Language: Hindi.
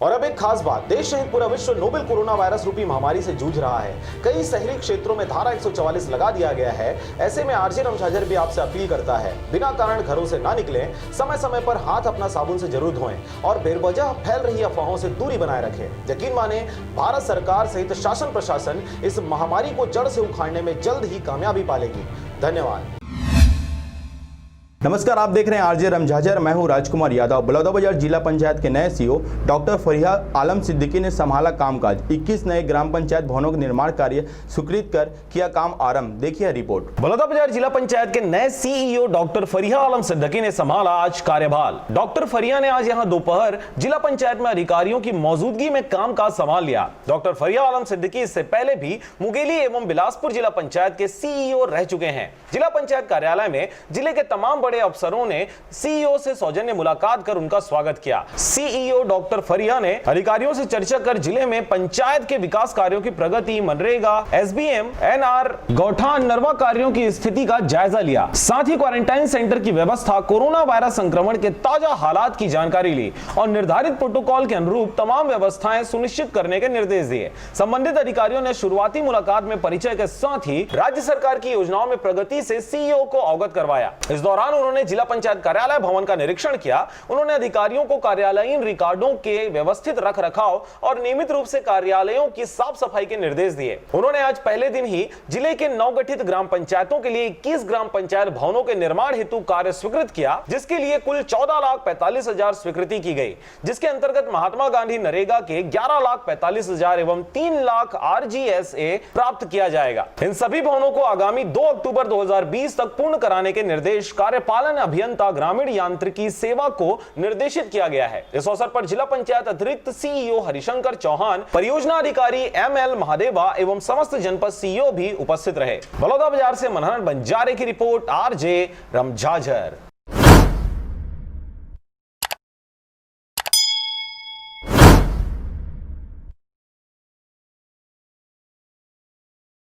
और अब एक खास बात, देश सहित पूरा विश्व नोवेल कोरोना वायरस रूपी महामारी से जूझ रहा है। कई शहरी क्षेत्रों में धारा 144 लगा दिया गया है। ऐसे में आरजे रामझाझर भी आपसे अपील करता है, बिना कारण घरों से ना निकलें, समय समय पर हाथ अपना साबुन से जरूर धोएं और बेवजह फैल रही अफवाहों से दूरी बनाए रखें। यकीन माने, भारत सरकार सहित शासन प्रशासन इस महामारी को जड़ से उखाड़ने में जल्द ही कामयाबी पालेगी। धन्यवाद। नमस्कार, आप देख रहे हैं आरजे रामझाझर। मैं हूं राजकुमार यादव। बलौदाबाजार जिला पंचायत के नए सीईओ डॉक्टर फरिया आलम सिद्दीकी ने संभाला कामकाज। 21 नए ग्राम पंचायत भवनों का निर्माण कार्य स्वीकृत कर किया काम आरंभ। देखिए रिपोर्ट। बलौदाबाजार जिला पंचायत के नए सीईओ डॉक्टर फरिया आलम सिद्दीकी ने संभाला आज कार्यभार। डॉक्टर फरिया ने आज यहां दोपहर जिला पंचायत में अधिकारियों की मौजूदगी में कामकाज संभाल लिया। डॉक्टर फरिया आलम सिद्दीकी इससे पहले भी मुंगेली एवं बिलासपुर जिला पंचायत के सीईओ रह चुके हैं। जिला पंचायत कार्यालय में जिले के तमाम बड़े अफसरों ने सीईओ से सौजन्य मुलाकात कर उनका स्वागत किया। सीईओ डॉक्टर फरिया ने अधिकारियों से चर्चा कर जिले में पंचायत के विकास कार्यों की प्रगति, मनरेगा, एसबीएम, एनआर, गौठान, नरवा कार्यों की स्थिति का जायजा लिया। साथ ही क्वारंटाइन सेंटर की व्यवस्था, कोरोना वायरस संक्रमण के ताजा हालात की जानकारी ली और निर्धारित प्रोटोकॉल के अनुरूप तमाम व्यवस्थाएं सुनिश्चित करने के निर्देश दिए। संबंधित अधिकारियों ने शुरुआती मुलाकात में परिचय के साथ ही राज्य सरकार की योजनाओं में प्रगति से सीईओ को अवगत करवाया। इस दौरान उन्होंने जिला पंचायत कार्यालय भवन का निरीक्षण किया। उन्होंने अधिकारियों को कार्यालयीन रिकॉर्डों के व्यवस्थित रखरखाव और नियमित रूप से कार्यालयों की साफ सफाई के निर्देश दिए। उन्होंने आज पहले दिन ही जिले के नवगठित ग्राम पंचायतों के लिए 21 ग्राम पंचायत भवनों के निर्माण हेतु कार्य स्वीकृत किया, जिसके लिए कुल 14,45,000 स्वीकृति की गई, जिसके अंतर्गत महात्मा गांधी नरेगा के 11,45,000 एवं 3 लाख RGSA प्राप्त किया जाएगा। इन सभी भवनों को आगामी 2 अक्टूबर 2020 तक पूर्ण कराने के निर्देश कार्यपालन अभियंता ग्रामीण यांत्रिकी सेवा को निर्देशित किया गया है। इस अवसर पर जिला पंचायत अतिरिक्त सीईओ हरिशंकर चौहान, परियोजना अधिकारी ML महादेवा एवं समस्त जनपद सीईओ भी उपस्थित रहे। बलौदाबाजार से मनहर बंजारे की रिपोर्ट, RJ रामझाझर।